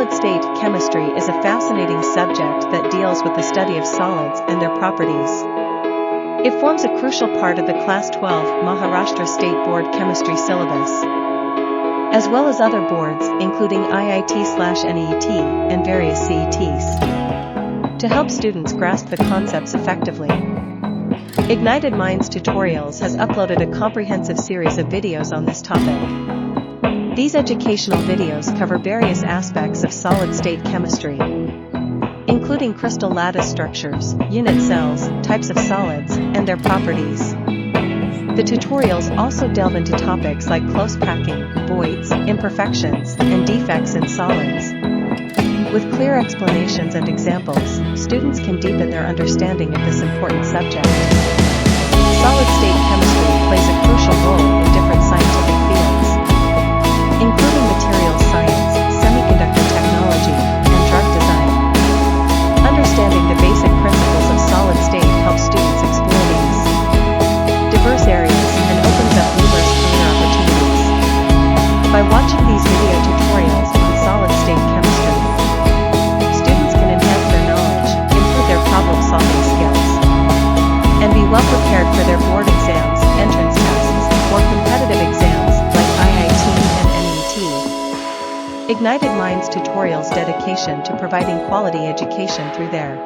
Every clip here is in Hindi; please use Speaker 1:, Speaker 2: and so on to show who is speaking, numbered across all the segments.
Speaker 1: Solid-state chemistry is a fascinating subject that deals with the study of solids and their properties. It forms a crucial part of the Class 12 Maharashtra State Board Chemistry syllabus, as well as other boards, including IIT/NEET and various CETs, to help students grasp the concepts effectively. Ignited Minds Tutorials has uploaded a comprehensive series of videos on this topic. These educational videos cover various aspects of solid-state chemistry, including crystal lattice structures, unit cells, types of solids, and their properties. The tutorials also delve into topics like close packing, voids, imperfections, and defects in solids. With clear explanations and examples, students can deepen their understanding of this important subject. Solid-state chemistry plays a crucial role in different scientific fields, including materials science, semiconductor technology, and drug design. Understanding the basic principles of solid state helps students explore these diverse areas and opens up numerous career opportunities. By watching these video tutorials on solid state chemistry, students can enhance their knowledge, improve their problem-solving skills, and be well prepared for their board exams, entrance tests, or competitive exams like IIT and NEET. Ignited Minds Tutorials' dedication to providing quality education through their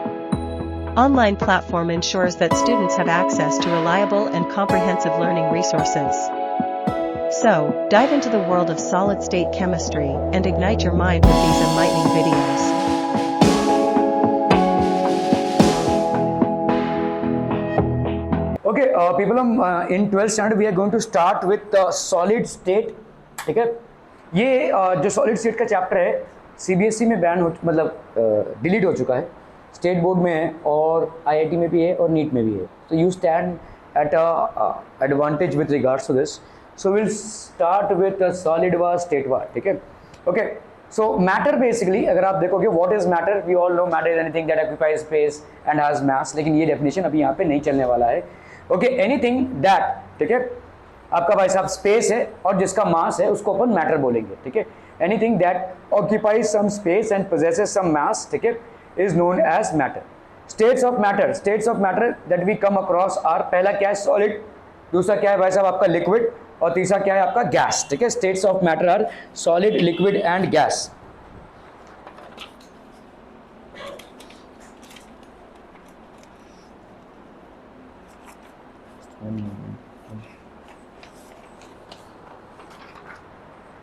Speaker 1: online platform ensures that students have access to reliable and comprehensive learning resources. So, dive into the world of solid-state chemistry and ignite your mind with these enlightening videos.
Speaker 2: Okay, people, in 12th standard we are going to start with solid state. ठीक है, ये जो सॉलिड स्टेट का चैप्टर है सीबीएसई में बैन हो, मतलब डिलीट हो चुका है, स्टेट बोर्ड में है और आईआईटी में भी है और नीट में भी है. तो you stand at advantage with regards to this. So will start with solid व स्टेट व. ठीक है, ओके. सो मैटर बेसिकली अगर आप देखोगे what is matter, we all know matter is anything that occupies space and has mass, लेकिन ये डेफिनेशन अभी यहाँ पे नहीं चलने वाला है. ओके, एनीथिंग दैट, ठीक है, आपका भाई साहब स्पेस है और जिसका मास है उसको अपन मैटर बोलेंगे. ठीक है, anything that occupies some space and possesses some mass, ठीक है, is known as matter. States of matter that we come across are, पहला क्या है सॉलिड, दूसरा क्या है भाई साहब आपका लिक्विड, और तीसरा क्या है आपका गैस. ठीक है, states of matter are solid, liquid and gas.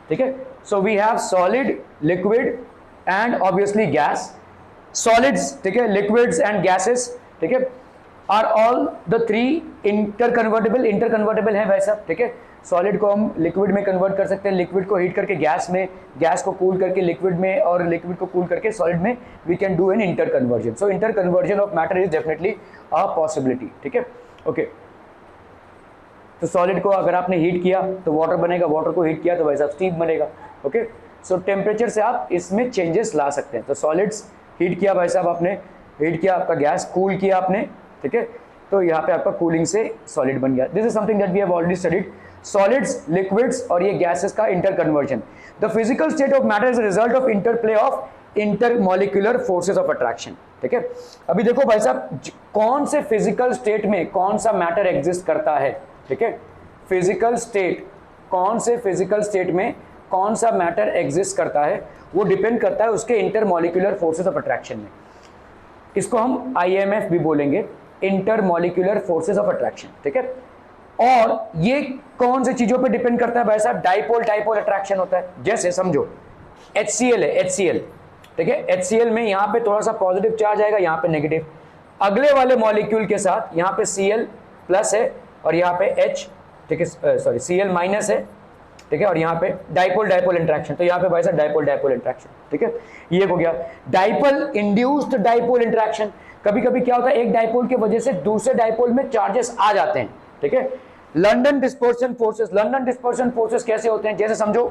Speaker 2: ठीक है, so we have solid, liquid and obviously gas. Solids, ठीक है, लिक्विड्स एंड गैसेस, ठीक है, are all the three interconvertible है भाई साहब. ठीक है, सॉलिड को हम लिक्विड में कन्वर्ट कर सकते हैं, लिक्विड को हीट करके गैस में, गैस को कूल करके लिक्विड में, और लिक्विड को कूल करके सॉलिड में. We can do an interconversion. So interconversion of matter is definitely a possibility. ठीक है, ओके. तो सॉलिड को अगर आपने हीट किया तो वाटर बनेगा, वाटर को हीट किया तो भाई साहब स्टीम बनेगा. ओके, सो टेम्परेचर से आप इसमें चेंजेस ला सकते हैं. तो सॉलिड्स हीट किया भाई साहब आपने, हीट किया, आपका गैस कूल किया आपने. ठीक है, तो यहाँ पे आपका कूलिंग से सॉलिड बन गया. This is something that we have already studied. Solids, liquids और ये गैसेस का interconversion. The physical state of matter is the result of interplay of intermolecular forces of attraction. ठीक है, अभी देखो भाई साहब कौन से फिजिकल स्टेट में कौन सा मैटर एग्जिस्ट करता है. ठीक है, फिजिकल स्टेट, कौन से फिजिकल स्टेट में कौन सा मैटर एग्जिस्ट करता है वो डिपेंड करता है उसके इंटरमॉलिक्यूलर फोर्सेस ऑफ अट्रैक्शन में. इसको हम IMF भी बोलेंगे, इंटरमॉलिक्यूलर फोर्सेस ऑफ अट्रैक्शन. ठीक है, और ये कौन से चीजों पे डिपेंड करता है भाई साहब, डाइपोल अट्रैक्शन होता है. जैसे समझो HCl है, HCl. ठीक है, HCl में यहाँ पे थोड़ा सा पॉजिटिव चार्ज आएगा, यहाँ पे नेगेटिव. अगले वाले मॉलिक्यूल के साथ यहाँ पे Cl प्लस है और यहाँ पे H, ठीक है, सॉरी Cl माइनस है. ठीक है, और यहाँ पे डाइपोल इंट्रैक्शन. तो यहाँ पे भाई साहब डाइपोल इंट्रैक्शन. ठीक है, ये हो गया डाइपोल इंड्यूस्ड डाइपोल इंट्रैक्शन. कभी कभी क्या होता है, एक डाइपोल की वजह से दूसरे डाइपोल में चार्जेस आ जाते हैं. ठीक है, लंडन डिस्पर्शन फोर्सेस कैसे होते हैं, जैसे समझो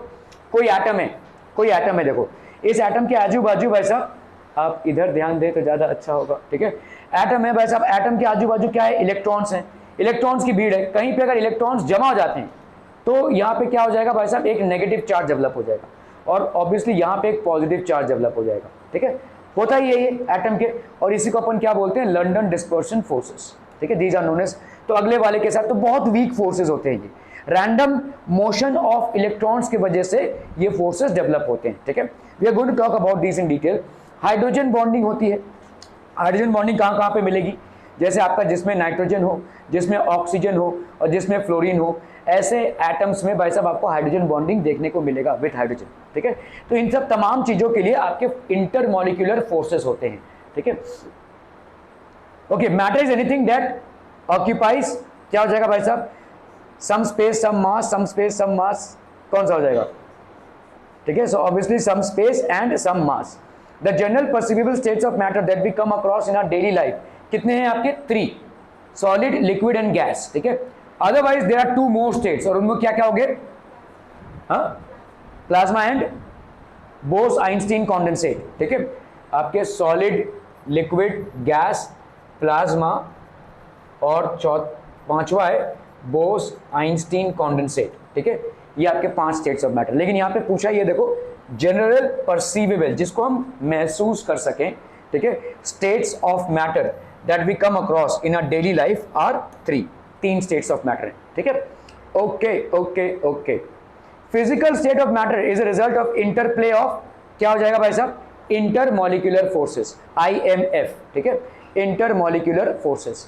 Speaker 2: कोई एटम है, देखो इस एटम के आजू बाजू भाई साहब, आप इधर ध्यान दें तो ज्यादा अच्छा होगा. ठीक है, एटम है भाई साहब, एटम के आजू बाजू क्या है, इलेक्ट्रॉन्स हैं, इलेक्ट्रॉन्स की भीड़ है. कहीं पे अगर इलेक्ट्रॉन्स जमा हो जाते हैं तो यहाँ पे क्या हो जाएगा भाई साहब, एक नेगेटिव चार्ज डेवलप हो जाएगा. और ऑब्वियसली यहाँ पे एक पॉजिटिव चार्ज डेवलप हो जाएगा, ठीक है, होता ही है ये एटम के, और इसी को अपन क्या बोलते हैं, लंडन डिस्पर्शन फोर्सेस, ठीक है, दीज आर नोन एज। तो अगले वाले के साथ तो बहुत वीक फोर्सेस होते हैं ये, रैंडम मोशन ऑफ इलेक्ट्रॉन्स की वजह से ये फोर्सेस डेवलप होते हैं, ठीक है। We are going to talk about this in detail. Hydrogen bonding होती है, हाइड्रोजन बॉन्डिंग कहाँ कहाँ पे मिलेगी, जैसे आपका जिसमें नाइट्रोजन हो, जिसमें ऑक्सीजन हो और जिसमें फ्लोरीन हो, ऐसे एटम्स में भाई साहब आपको हाइड्रोजन बॉन्डिंग देखने को मिलेगा विथ हाइड्रोजन, ठीक है। तो इन सब तमाम चीजों के लिए आपके इंटरमॉलिक्यूलर फोर्सेस होते हैं, ठीक है। Okay, matter is anything that occupies, क्या हो जाएगा भाई साहब, सम स्पेस सम मास, सम स्पेस सम मास, कौन सा हो जाएगा, ठीक है। So obviously some space and some mass. The general perceivable states of matter that we come across in our daily life, कितने हैं आपके, 3, सॉलिड, लिक्विड एंड गैस, ठीक है। Otherwise there are 2 more states, और उनमें क्या क्या होंगे, plasma and Bose Einstein condensate, ठीक है। आपके सॉलिड, लिक्विड, गैस, प्लाज्मा और पांचवा है बोस आइंस्टीन कॉन्डेंसेट, ठीक है। ये आपके 5 स्टेट्स ऑफ मैटर। लेकिन यहाँ पे पूछा ये देखो जनरल परसीवेबल, जिसको हम महसूस कर सकें, ठीक है, states of matter that we come across in our daily life are 3 states of matter, ठीक है। Okay okay okay, physical state of matter is a result of interplay of, क्या हो जाएगा भाई साहब, इंटरमॉलिक्यूलर फोर्सेस, IMF, ठीक है, intermolecular forces.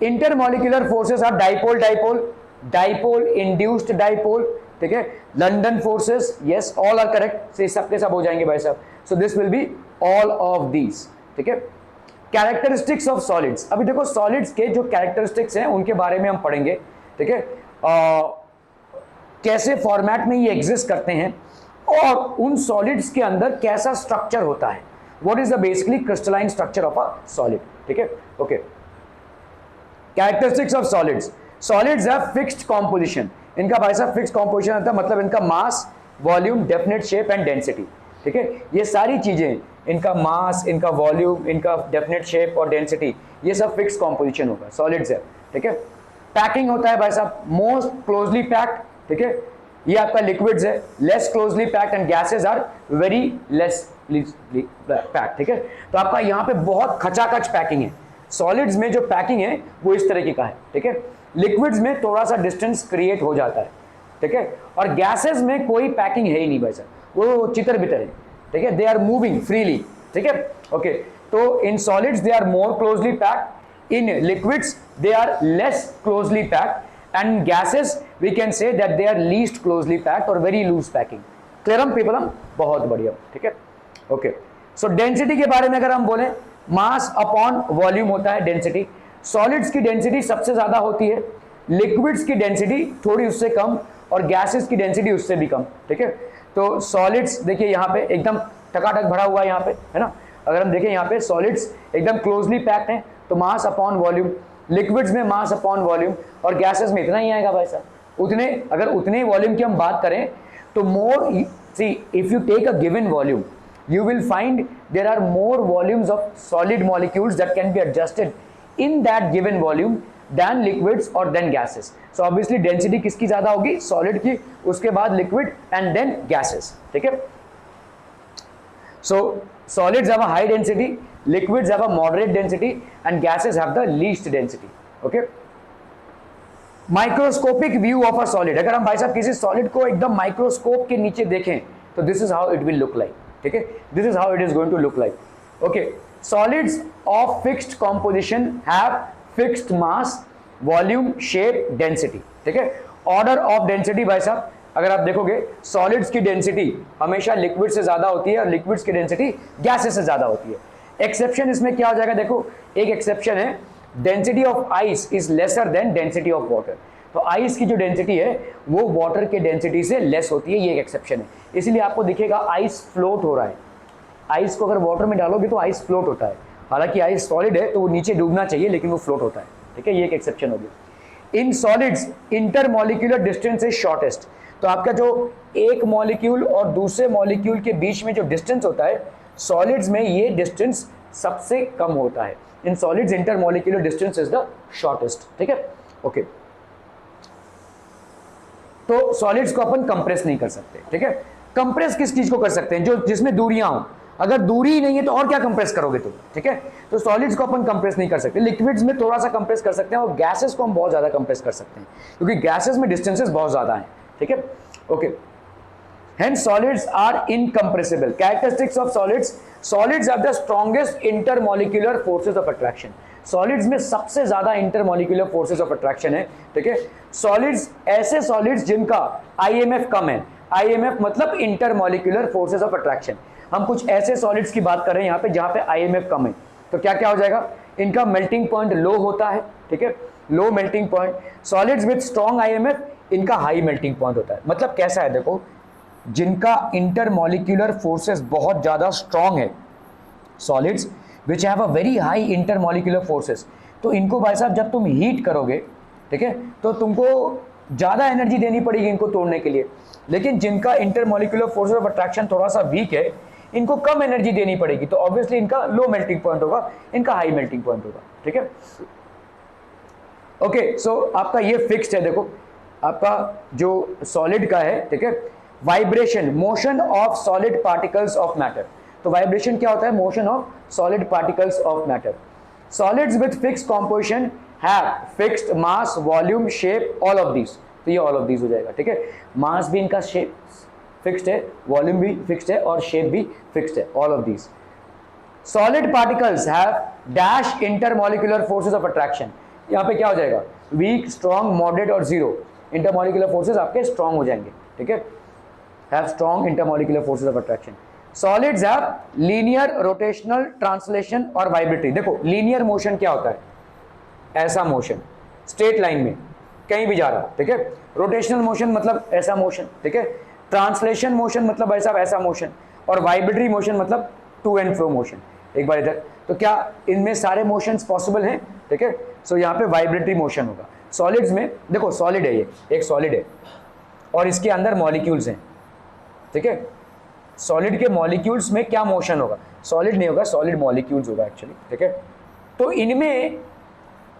Speaker 2: Intermolecular forces are dipole dipole, dipole induced dipole, ठीक है, London forces, yes all are correct, से सबके सब हो जाएंगे भाई साहब। So this will be all of these, ठीक है। कैरेक्टरिस्टिक्स ऑफ सॉलिड्स, अभी देखो सॉलिड्स के जो कैरेक्टरिस्टिक्स हैं उनके बारे में हम पढ़ेंगे, ठीक है, कैसे फॉर्मेट में ये एग्जिस्ट करते हैं और उन सॉलिड्स के अंदर कैसा स्ट्रक्चर होता है, what is the basically crystalline structure of a solid, ठीक है। Okay, characteristics of solids, solids have fixed composition, इनका भाई साहब फिक्स्ड कॉम्पोजिशन होता है, मतलब इनका mass, volume, definite shape and density, ठीक है। ये सारी चीजें, इनका मास, इनका वॉल्यूम, इनका डेफिनेट शेप और डेंसिटी, ये सब फिक्स्ड कॉम्पोजिशन होगा सॉलिड्स है, ठीक है। पैकिंग होता है भाई साहब मोस्ट क्लोजली पैक्ड, ठीक है, ये आपका लिक्विड्स है, less closely packed and gases are very less packed, ठीक है। तो आपका यहाँ पे बहुत खचाखच पैकिंग है, सॉलिड्स में जो पैकिंग है वो इस तरीके का है, ठीक है। लिक्विड्स में थोड़ा सा डिस्टेंस क्रिएट हो जाता है, ठीक है, और गैसेस में कोई पैकिंग है ही नहीं भाई साहब, वो चितर बितर है, ठीक है, दे आर मूविंग फ्रीली, ठीक है। ओके, तो in solids they are more closely packed, in liquids they are less closely packed, and gases we can say that they are least closely packed or very loose packing, क्लियरम पीपलम, बहुत बढ़िया, ठीक है। ओके, सो डेंसिटी के बारे में अगर हम बोलें, मास अपॉन वॉल्यूम होता है डेंसिटी, सॉलिड्स की डेंसिटी सबसे ज्यादा होती है, लिक्विड्स की डेंसिटी थोड़ी उससे कम और गैसेस की डेंसिटी उससे भी कम, ठीक है। तो सॉलिड्स देखिए यहाँ पे एकदम टकाटक भरा हुआ है यहाँ पे, है ना, अगर हम देखें यहाँ पे सॉलिड्स एकदम क्लोजली पैक्ड हैं, तो मास अपॉन वॉल्यूम, लिक्विड्स में मास अपॉन वॉल्यूम और गैसेस में इतना ही आएगा भाई साहब, उतने, अगर उतने वॉल्यूम की हम बात करें तो more, see if you take a given volume you will find there are more volumes of solid molecules that can be adjusted in that given volume than liquids or than gases. So obviously density किसकी ज्यादा होगी, solid की, उसके बाद liquid and then gases, ठीक है। So solids have a high density, liquids have a moderate density and gases have the least density, okay. Microscopic view of a solid, अगर हम भाई साहब किसी सॉलिड को एकदम माइक्रोस्कोप के नीचे देखें तो this is how it will look like, ठीक है, this is how it is going to look like, okay. Solids of fixed composition have fixed mass, volume, shape, density, ठीक है। ऑर्डर ऑफ डेंसिटी भाई साहब अगर आप देखोगे सॉलिड्स की डेंसिटी हमेशा लिक्विड से ज्यादा होती है और लिक्विड्स की डेंसिटी गैसेस से ज्यादा होती है। एक्सेप्शन इसमें क्या हो जाएगा, देखो एक एक्सेप्शन है, density of ice is lesser than density of water, तो आइस की जो डेंसिटी है वो वाटर के डेंसिटी से लेस होती है, ये एक एक्सेप्शन है। इसलिए आपको दिखेगा आइस फ्लोट हो रहा है, आइस को अगर वाटर में डालोगे तो आइस फ्लोट होता है, हालांकि आइस सॉलिड है तो वो नीचे डूबना चाहिए लेकिन वो फ्लोट होता है, ठीक है, ये एक एक्सेप्शन हो गया। In solids intermolecular distance is shortest, तो आपका जो एक मॉलिक्यूल और दूसरे मॉलिक्यूल के बीच में जो डिस्टेंस होता है सॉलिड्स में ये डिस्टेंस सबसे कम होता है, in solids intermolecular distance is the shortest, ठीक है, ओके। तो सॉलिड्स को अपन कंप्रेस नहीं कर सकते, ठीक है, कंप्रेस किस चीज को कर सकते हैं, जो जिसमें दूरियां हो, अगर दूरी ही नहीं है तो और क्या कंप्रेस करोगे तुम, ठीक है। तो सॉलिड्स को अपन कंप्रेस नहीं कर सकते, लिक्विड्स में थोड़ा सा कंप्रेस कर सकते हैं, और गैसेस को हम बहुत ज्यादा कंप्रेस कर सकते हैं क्योंकि गैसेस में डिस्टेंसेस बहुत ज्यादा हैं, ठीक है। Okay, hence solids are incompressible. Characteristics of solids have the strongest intermolecular forces of attraction. Solids में सबसे ज्यादा इंटरमोलिकुलर फोर्सेस ऑफ अट्रैक्शन है, ठीक है। सॉलिड्स, ऐसे सॉलिड्स जिनका आईएमएफ कम है, आईएमएफ मतलब इंटरमोलिकुलर फोर्सेस ऑफ अट्रैक्शन। हम कुछ ऐसे सॉलिड्स की बात कर रहे हैं यहाँ पे जहाँ पे आईएमएफ कम है, तो क्या क्या हो जाएगा, इनका मेल्टिंग पॉइंट लो होता है, ठीक है, low melting point. Solids with strong IMF, इनका हाई मेल्टिंग पॉइंट होता है। मतलब कैसा है, देखो, जिनका इंटरमोलिकुलर फोर्सेस बहुत ज्यादा स्ट्रॉन्ग है, solids which have a very high intermolecular forces, तो इनको भाई साहब जब तुम हीट करोगे, ठीक है, तो तुमको ज्यादा एनर्जी देनी पड़ेगी इनको तोड़ने के लिए। लेकिन जिनका इंटरमोलिकुलर फोर्सेस ऑफ अट्रैक्शन थोड़ा सा वीक है, इनको कम एनर्जी देनी पड़ेगी, तो ऑब्वियसली इनका लो मेल्टिंग पॉइंट होगा, इनका हाई मेल्टिंग पॉइंट होगा, ठीक है। ओके, सो आपका ये फिक्स्ड है, देखो आपका जो सॉलिड का है, ठीक है। Vibration, motion of solid particles of matter, तो वाइब्रेशन क्या होता है, motion of solid particles of matter. Solids with fixed composition have fixed mass, volume, shape, all of these, तो ये ऑल ऑफ दीज हो जाएगा, ठीक है। मास भी इनका शेप फिक्स्ड है, वॉल्यूम भी फिक्स्ड है और शेप भी फिक्स्ड है, all of these. Solid particles have dash intermolecular forces of attraction, यहाँ पे क्या हो जाएगा, वीक, स्ट्रॉन्ग, मॉडरेट और जीरो। इंटरमोलिकुलर फोर्सेस आपके स्ट्रॉन्ग हो जाएंगे, ठीक है, have strong intermolecular forces of attraction. Solids have linear, rotational, translation और वाइब्रेटरी। देखो लीनियर मोशन क्या होता है, ऐसा मोशन स्ट्रेट लाइन में कहीं भी जा रहा, ठीक है। रोटेशनल मोशन मतलब ऐसा मोशन, ठीक है। ट्रांसलेशन मोशन मतलब ऐसा मोशन, और वाइब्रेटरी मोशन मतलब टू एंड फ्रो मोशन, एक बार इधर। तो क्या इनमें सारे मोशंस पॉसिबल हैं, ठीक है। सो यहाँ पे वाइब्रेटरी मोशन होगा सॉलिड्स में। देखो सॉलिड है, ये एक सॉलिड है और इसके अंदर मॉलिक्यूल्स हैं, ठीक है। सॉलिड के मॉलिक्यूल्स में क्या मोशन होगा, सॉलिड नहीं होगा, सॉलिड मॉलिक्यूल्स होगा एक्चुअली, ठीक है। तो इनमें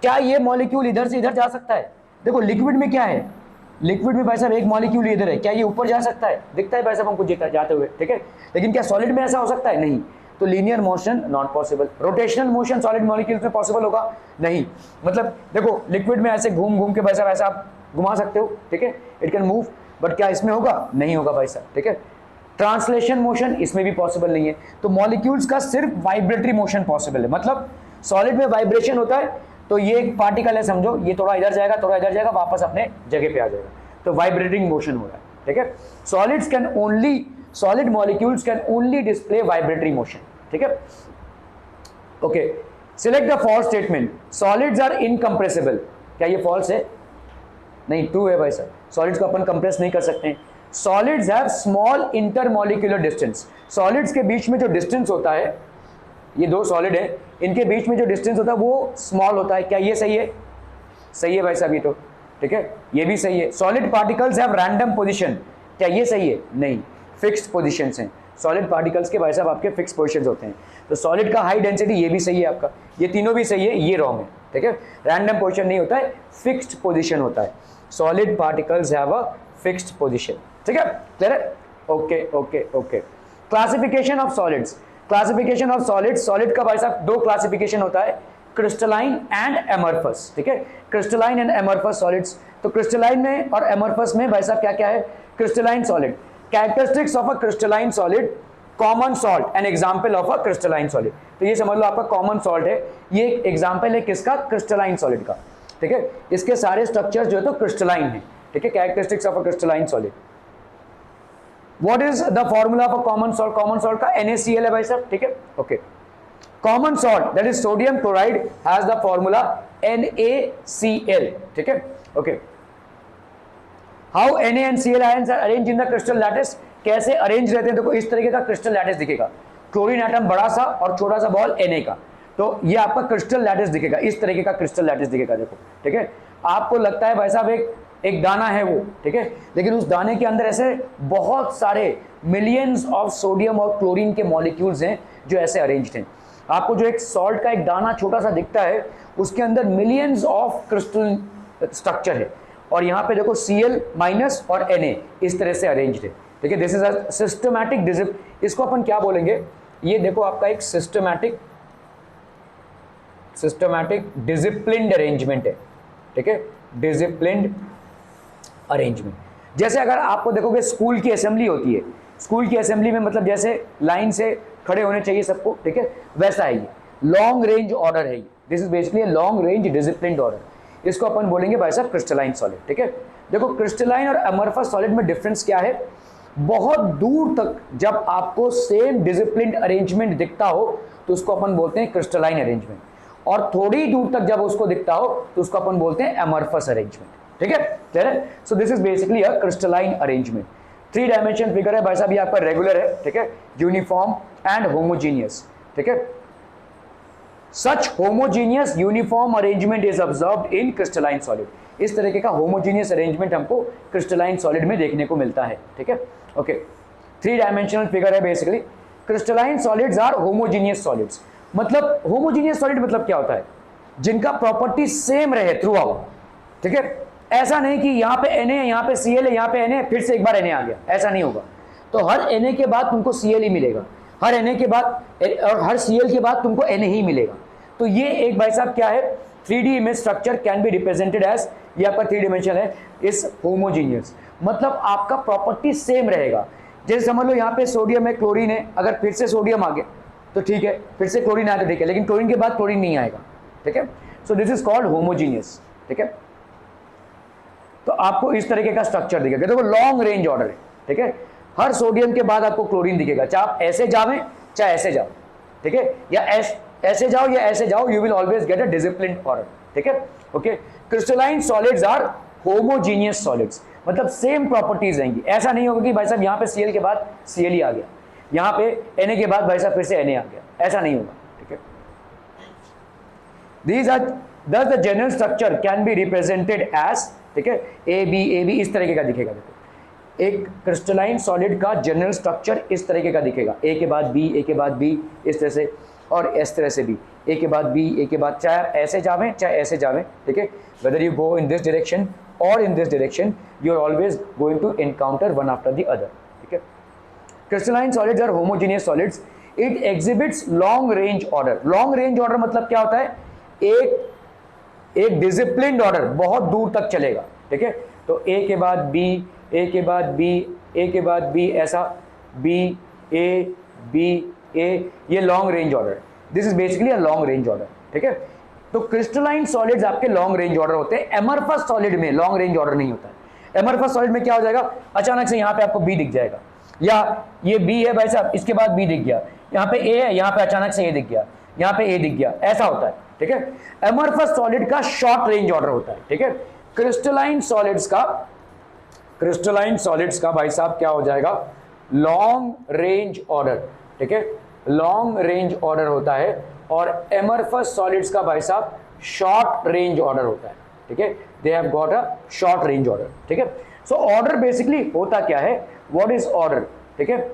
Speaker 2: क्या ये मॉलिक्यूल इधर से इधर जा सकता है, देखो लिक्विड में क्या है, लिक्विड में भाई साहब एक मॉलिक्यूल इधर है, क्या ये ऊपर जा सकता है, दिखता है भाई साहब हमको जाते हुए, ठीक है। लेकिन क्या सॉलिड में ऐसा हो सकता है, नहीं। तो linear motion not possible. Rotational motion solid molecules में पॉसिबल होगा, नहीं। मतलब देखो लिक्विड में ऐसे घूम घूम के भाई साहब ऐसा आप घुमा सकते हो, ठीक है, इट कैन मूव, बट क्या इसमें होगा, नहीं होगा भाई साहब, ठीक है। ट्रांसलेशन मोशन इसमें भी पॉसिबल नहीं है। तो मॉलिक्यूल्स का सिर्फ वाइब्रेटरी मोशन पॉसिबल है, मतलब सॉलिड में वाइब्रेशन होता है, तो ये एक पार्टिकल है समझो, ये थोड़ा इधर जाएगा, थोड़ा इधर जाएगा, वापस अपने जगह पे आ जाएगा, तो वाइब्रेटिंग मोशन हो रहा है, ठीक है। Solid molecules can only display vibratory motion, ठीक है। Okay, select the false statement, solids are incompressible, क्या ये फॉल्स है, नहीं, ट्रू है भाई सर, सॉलिड्स को अपन कंप्रेस नहीं कर सकते हैं। Solids have small intermolecular distance, solids के बीच में जो डिस्टेंस होता है, ये दो सॉलिड है, इनके बीच में जो डिस्टेंस होता है वो स्मॉल होता है, क्या ये सही है, सही है भाई साहब, ये तो ठीक है, ये भी सही है। Solid particles have random position, क्या ये सही है, नहीं, फिक्स्ड पोजीशंस हैं सॉलिड पार्टिकल्स के, भाई साहब आपके फिक्स पोजीशंस होते हैं। तो सॉलिड का हाई डेंसिटी, ये भी सही है आपका, ये तीनों भी सही है, ये रॉन्ग है, ठीक है। रैंडम पोजीशन नहीं होता है, फिक्स्ड पोजीशन होता है। Solid particles have a fixed position, ठीक है, क्लियर है। Okay okay okay, classification of solids, classification of solids, solid का भाई साहब दो क्लासिफिकेशन होता है, क्रिस्टलाइन एंड एमरफस, ठीक है, क्रिस्टलाइन एंड एमरफस सॉलिड्स। तो क्रिस्टलाइन में और एमरफस में भाई साहब क्या क्या है, crystalline solid, characteristics of a crystalline solid, common salt, an example of a crystalline solid. तो ये समझ लो आपका कॉमन सॉल्ट है, ये एक एग्जांपल है किसका, क्रिस्टलाइन सॉलिड का, ठीक है। इसके सारे स्ट्रक्चर्स जो है तो क्रिस्टलाइन है, ठीक है, characteristics of a crystalline solid. What is the formula of a common salt, common salt का NaCl है भाई साहब, ठीक है, okay. Common salt that is sodium chloride has the formula NaCl, ठीक है, okay. How Na and Cl ions are arranged in the crystal lattice, कैसे अरेंज रहते हैं, देखो इस तरीके का क्रिस्टल लैटिस दिखेगा, क्लोरीन एटम बड़ा सा और छोटा सा बॉल Na का, तो ये आपका क्रिस्टल लैटिस दिखेगा, इस तरीके का क्रिस्टल लैटिस दिखेगा, देखो, ठीक है। आपको लगता है भाई साहब एक दाना है वो, ठीक है, लेकिन उस दाने के अंदर ऐसे बहुत सारे मिलियंस ऑफ सोडियम और क्लोरीन के मॉलिक्यूल्स हैं जो ऐसे अरेंज्ड हैं। आपको जो एक सॉल्ट का एक दाना छोटा सा दिखता है, उसके अंदर मिलियंस ऑफ क्रिस्टल स्ट्रक्चर है, और यहाँ पे देखो Cl माइनस और Na इस तरह से अरेंज्ड है, ठीक है, दिस इज अ सिस्टमैटिक इसको अपन क्या बोलेंगे, ये देखो आपका एक सिस्टमैटिक डिसिप्लिन्ड अरेंजमेंट है, ठीक है, डिसिप्लिन्ड अरेंजमेंट। जैसे अगर आपको देखोगे स्कूल की असेंबली होती है, स्कूल की असेंबली में मतलब जैसे लाइन से खड़े होने चाहिए सबको, ठीक है, वैसा है ये लॉन्ग रेंज ऑर्डर है ये, this is basically long range disciplined order. इसको अपन बोलेंगे भाई साहब क्रिस्टलाइन सॉलिड, ठीक है। देखो क्रिस्टलाइन और अमरफस सॉलिड में डिफरेंस क्या है, बहुत दूर तक जब आपको सेम डिसिप्लिन्ड अरेंजमेंट दिखता हो तो उसको अपन बोलते हैं क्रिस्टलाइन अरेंजमेंट, और थोड़ी दूर तक जब उसको दिखता हो तो उसको अपन बोलते हैं अमरफस अरेंजमेंट, ठीक है, क्लियर है। So this is basically a crystalline arrangement. 3 dimension figure है भाई साहब, ये आपका रेगुलर है, ठीक है, यूनिफॉर्म एंड होमोजीनियस, ठीक है। Such homogeneous uniform arrangement is observed in crystalline solid, इस तरीके का होमोजीनियस अरेंजमेंट हमको क्रिस्टलाइन सॉलिड में देखने को मिलता है, ठीक है, ओके। 3 डायमेंशनल फिगर है basically. Crystalline solids are homogeneous solids, मतलब होमोजीनियस सॉलिड मतलब क्या होता है, जिनका प्रॉपर्टी सेम रहे थ्रू आउट, ठीक है। ऐसा नहीं कि यहाँ पे Na है, यहाँ पे Cl है, यहाँ पे Na है, फिर से एक बार Na आ गया, ऐसा नहीं होगा। तो हर Na के बाद तुमको Cl ही मिलेगा, हर Na के बाद और हर Cl के बाद तुमको Na ही मिलेगा। तो ये एक भाई साहब क्या है, 3D image structure can be represented as, ये आपका 3 डिमेंशन है, इस होमोजीनियस, मतलब आपका प्रॉपर्टी सेम रहेगा। जैसे समझ लो यहाँ पे सोडियम है, क्लोरीन है, अगर फिर से सोडियम आ गया तो ठीक है, फिर से क्लोरीन आया तो ठीक है, लेकिन क्लोरीन के बाद क्लोरीन नहीं आएगा, ठीक है। So this is called homogeneous, ठीक है। तो आपको इस तरीके का स्ट्रक्चर दिखेगा, देखो लॉन्ग रेंज ऑर्डर है, ठीक है, हर सोडियम के बाद आपको क्लोरीन दिखेगा, चाहे आप ऐसे जावें चाहे ऐसे जाओ, ठीक है, या ऐसे जाओ या ऐसे जाओ, you will always get a disciplined order, ठीक है, okay. Crystalline solids are homogeneous solids, मतलब सेम प्रॉपर्टीज रहेंगी, ऐसा नहीं होगा कि भाई साहब यहाँ पे Cl के बाद Cl ही आ गया, यहाँ पे Na के बाद भाई साहब फिर से Na आ गया, ऐसा नहीं होगा, ठीक है। These are thus the general structure can be represented as, ठीक है, A B इस तरीके का दिखेगा। देखो एक क्रिस्टलाइन सॉलिड का जनरल स्ट्रक्चर इस तरीके का दिखेगा, A के बाद B, A के बाद B, इस तरह से, और इस तरह से भी A के बाद B, A के बाद, चाहे ऐसे जावें चाहे ऐसे जावें, ठीक है, whether you go in this direction और in this direction, you are always going to encounter one after the other, ठीक है। Crystalline solids are homogeneous solids, it exhibits long range order. Long range order मतलब क्या होता है, एक डिसिप्लिन्ड ऑर्डर बहुत दूर तक चलेगा, ठीक है। तो A के बाद B, A के बाद B, A के बाद B, ऐसा B A B A, ये long range order, this is basically a long range order, ठीक है। तो क्रिस्टलाइन सॉलिड्स आपके लॉन्ग रेंज ऑर्डर होते हैं, एमरफस सॉलिड में लॉन्ग रेंज ऑर्डर नहीं होता है। एमरफस सॉलिड में क्या हो जाएगा, अचानक से यहाँ पे आपको B दिख जाएगा, या ये B है भाई साहब, इसके बाद B दिख गया, यहाँ पे A है, यहाँ पे अचानक से A दिख गया, यहाँ पे A दिख गया, ऐसा होता है, ठीक है। एमरफस सॉलिड का शॉर्ट रेंज ऑर्डर होता है, ठीक है। क्रिस्टलाइन सॉलिड्स का भाई साहब क्या हो जाएगा, लॉन्ग रेंज ऑर्डर, ठीक है, लॉन्ग रेंज ऑर्डर होता है, और एमरफस सॉलिड्स का भाई साहब शॉर्ट रेंज ऑर्डर होता है, ठीक है, they have got a short range order, ठीक है। सो ऑर्डर बेसिकली होता क्या है, व्हाट इज ऑर्डर, ठीक है।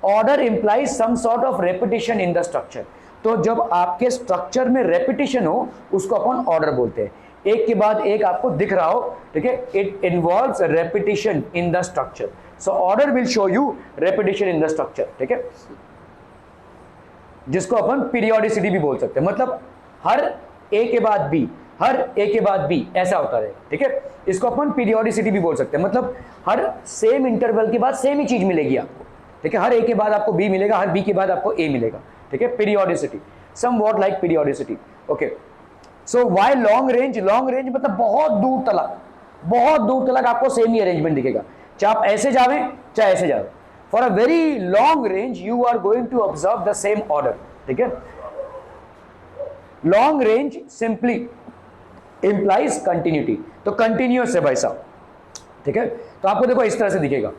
Speaker 2: Order implies some sort of repetition in the structure, तो जब आपके स्ट्रक्चर में रेपिटेशन हो उसको अपन ऑर्डर बोलते हैं, एक के बाद एक आपको दिख रहा हो, ठीक है, it involves repetition in the structure, so order will show you repetition in the structure, ठीक है, जिसको अपन पीरियोडिसिटी भी बोल सकते हैं, मतलब हर A के बाद B, हर A के बाद B ऐसा होता रहेगा, ठीक है, इसको अपन पीरियोडिसिटी भी बोल सकते हैं, मतलब हर सेम इंटरवल के बाद सेम ही चीज मिलेगी आपको, ठीक है, हर A के बाद आपको B मिलेगा, हर B के बाद आपको A मिलेगा, ठीक है, periodicity, somewhat like periodicity, okay. So why long range, long range मतलब बहुत दूर तक आपको सेम ही अरेंजमेंट दिखेगा, चाहे आप ऐसे जावें चाहे ऐसे जावें, for a very long range you are going to observe the same order, ठीक है। Long range simply implies continuity, तो कंटिन्यूअस है भाई साहब, ठीक है। तो आपको देखो इस तरह से दिखेगा,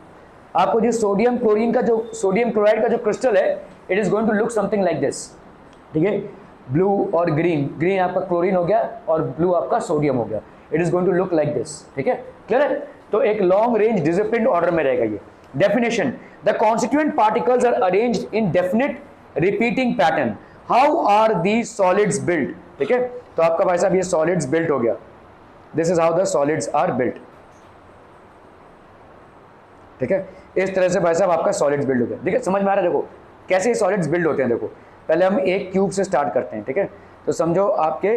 Speaker 2: आपको जो सोडियम क्लोरीन का, जो सोडियम क्लोराइड का जो क्रिस्टल है, it is going to look something like this, ठीक है, ब्लू और ग्रीन, ग्रीन आपका क्लोरीन हो गया और ब्लू आपका सोडियम हो गया, it is going to look like this, ठीक है, क्लियर है। तो एक लॉन्ग रेंज डिसिप्लिन्ड ऑर्डर में रहेगा ये। Definition, the constituent particles are arranged in definite repeating pattern, how are these solids built, ठीक है। तो आपका भाई साहब ये सॉलिड्स बिल्ट हो गया, this is how the solids are built, ठीक है। इस तरह से भाई साहब आपका सॉलिड्स बिल्ड हो गया। ठीक है, समझ में आ रहा है? देखो कैसे सॉलिड्स बिल्ड होते हैं। देखो पहले हम एक क्यूब से स्टार्ट करते हैं। ठीक है, तो समझो आपके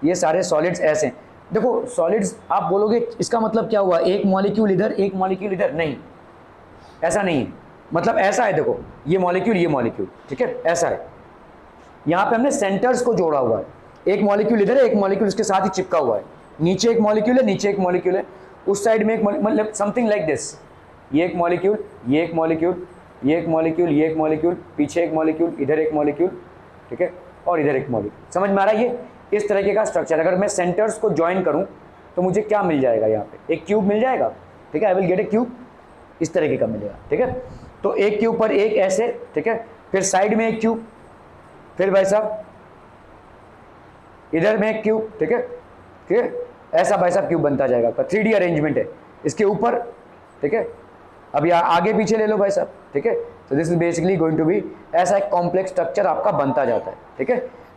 Speaker 2: ये सारे सॉलिड्स ऐसे हैं। देखो सॉलिड्स आप बोलोगे इसका मतलब क्या हुआ, एक मॉलिक्यूल इधर एक मॉलिक्यूल इधर, नहीं ऐसा नहीं है। मतलब ऐसा है, देखो ये मॉलिक्यूल, ठीक है ऐसा है। यहाँ पे हमने सेंटर्स को जोड़ा हुआ है, एक मॉलिक्यूल इधर है एक मॉलिक्यूल इसके साथ ही चिपका हुआ है, नीचे एक मॉलिक्यूल है नीचे एक मॉलिक्यूल है, उस साइड में एक मतलब समथिंग लाइक दिस, ये एक मॉलिक्यूल ये एक मॉलिक्यूल ये एक मॉलिक्यूल ये एक मॉलिक्यूल, पीछे एक मॉलिक्यूल इधर एक मॉलिक्यूल, ठीक है, और इधर एक मॉलिक्यूल। समझ में आ रहा है? ये इस तरीके का स्ट्रक्चर। अगर मैं सेंटर्स को ज्वाइन करूं तो मुझे क्या मिल जाएगा, यहाँ पे एक क्यूब मिल जाएगा। ठीक है, I will get A cube, इस तरीके का मिलेगा। ठीक है, तो एक क्यूब पर एक ऐसे, ठीक है, फिर साइड में एक क्यूब, फिर भाई साहब इधर में एक क्यूब, ठीक है, ठीक है, ऐसा भाई साहब क्यूब बनता जाएगा आपका। 3D अरेंजमेंट है इसके ऊपर। ठीक है, अब यहाँ आगे पीछे ले लो भाई साहब। ठीक है, तो this is basically going to be, ऐसा एक कॉम्प्लेक्स स्ट्रक्चर आपका बनता जाता है। ठीक है,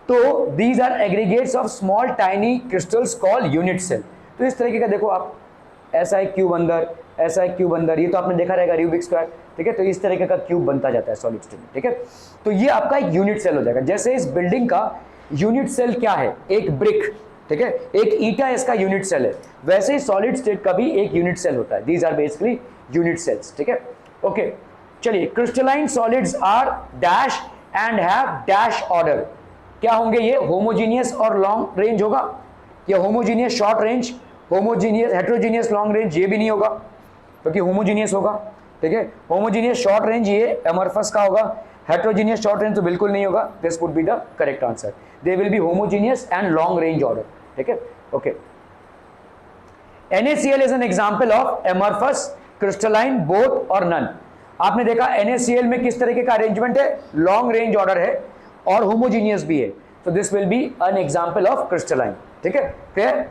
Speaker 2: तो these are aggregates of small tiny crystals called unit cell. तो इस तरीके का देखो आप, ऐसा एक क्यूब अंदर, ऐसा एक क्यूब अंदर, ये तो आपने देखा रहेगा रूबिक स्क्वायर। ठीक है, तो इस तरीके का क्यूब बनता जाता है सॉलिड स्टेट में। ठीक है, तो ये आपका एक यूनिट सेल हो जाएगा। जैसे इस बिल्डिंग का यूनिट सेल क्या है, एक ब्रिक, ठीक है, एक ईटा इसका यूनिट सेल है, वैसे ही सॉलिड स्टेट का भी एक यूनिट सेल होता है। These are basically unit cells. ठीक है, ओके, चलिए crystalline solids are dash and have dash order. क्या होंगे ये, होमोजीनियस और लॉन्ग रेंज होगा, या homogeneous short range, homogeneous heterogeneous long range, ये भी नहीं होगा क्योंकि होमोजीनियस होगा। ठीक है, होमोजीनियस शॉर्ट रेंज ये एमॉर्फस का होगा, हेट्रोजीनियस शॉर्ट रेंज तो बिल्कुल नहीं होगा। This would be the correct answer. They will be homogeneous and long range order. ठीक है, okay. NaCl is an example of amorphous, crystalline, both और नन। आपने देखा NaCl में किस तरीके का अरेंजमेंट है, लॉन्ग रेंज ऑर्डर है और होमोजीनियस भी है। तो this will B an example of crystalline. ठीक है, फिर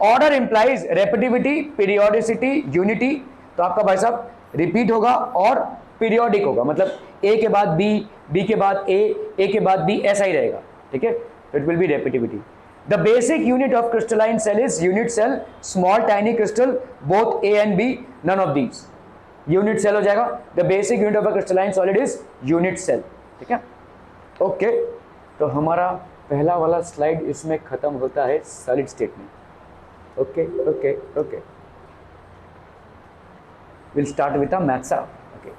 Speaker 2: ऑर्डर इंप्लाइज रेपिटिविटी, पीरियोडिसिटी, यूनिटी। तो आपका भाई साहब रिपीट होगा और पीरियोडिक होगा, मतलब ए के बाद बी, बी के बाद ए के बाद बी, ऐसा ही रहेगा। ठीक है, it will be repetitivity. The basic unit of crystalline cell is unit cell, small tiny crystal, both A and B, none of these. Unit cell हो जाएगा। The basic unit of a crystalline solid is unit cell. ठीक है, ओके, तो हमारा पहला वाला स्लाइड इसमें खत्म होता है सॉलिड स्टेट में। Okay, okay, okay. We'll start with a maths. Okay.